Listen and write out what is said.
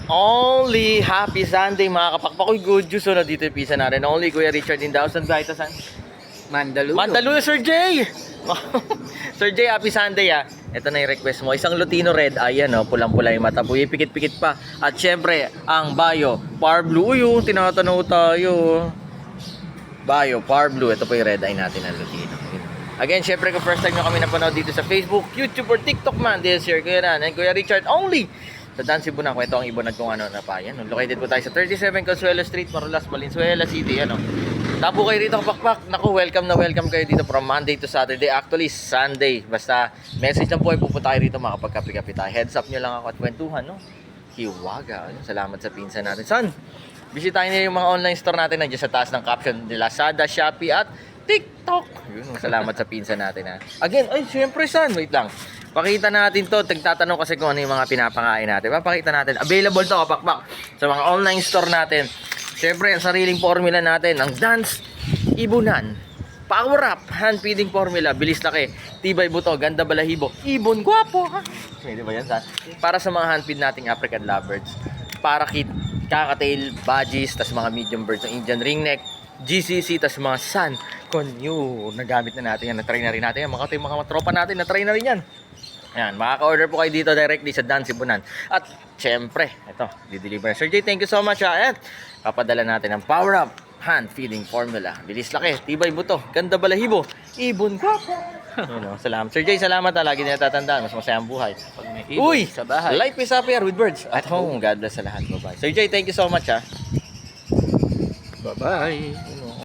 Only happy Sunday mga kapakpakoy. Good news na dito yung pizza natin. Only Kuya Richard in the house. Saan ba ito, San? Mandaluyo. Mandaluyo, Sir Jay! Sir Jay, happy Sunday ah. Ito na yung request mo. Isang Lutino Red Eye, ano, pulang-pula yung mata. Puy, pikit-pikit pa. At syempre, ang Bayo Par Blue. Uy, tinatanaw tayo. Bayo Par Blue. Ito po yung Red Eye natin ng Lutino. Again, syempre kung first time nyo kami napanood dito sa Facebook, YouTube, or TikTok man, this is your Kuya Ran and Kuya Richard only sa Dan Cebu na. Ito ang ibonad kung ano na pa yan. Located po tayo sa 37 Consuelo Street, Marulas, Valenzuela City. Ano. Tapo kayo rito kapakpak. Naku, welcome na welcome kayo dito from Monday to Saturday. Actually, Sunday. Basta message lang po ay pupunta kayo rito makapagkapi-kapi tayo. Heads up nyo lang ako at kwentuhan, no? Hiwaga. Salamat sa pinsan natin. Son, bisitahin niyo yung mga online store natin. Nandiyan sa taas ng caption ni Lazada, Shopee at TikTok. Yun, salamat sa pinsan natin ha. Again, ay syempre son, wait lang. Pakita natin to, tagtatanong kasi kung ano yung mga pinapakain natin. Papakita natin. Available to kapakpak sa mga online store natin. Syempre, ang sariling formula natin, ang Dance Ibunan. Power Up, hand feeding formula, bilis laki, tibay buto, ganda balahibo, ibon, gwapo ha. Pwede ba yan son? Para sa mga hand feed nating African lovebirds. Parakit, kakatail, budgies, tas mga medium birds, ng Indian ringneck, GCC, tas mga sun conure. Nagamit na natin yan, na-try na rin natin yan. Mga tropa natin, na-try na rin yan. Ayan, makaka-order po kayo dito directly sa Dan Cebunan. At syempre, ito, di-deliver na. Sir Jay, thank you so much ha. At papadala natin ang Power Up hand feeding formula. Bilis laki, tibay buto, ganda balahibo, ibon ko. Salamat. Sir Jay, salamat ha. Lagi na natatandaan, mas masaya ang buhay. Pag may ibon Uy, sa bahay. life is happier with birds at home. God bless sa lahat. Bye-bye. Sir Jay, thank you so much ha. Bye-bye.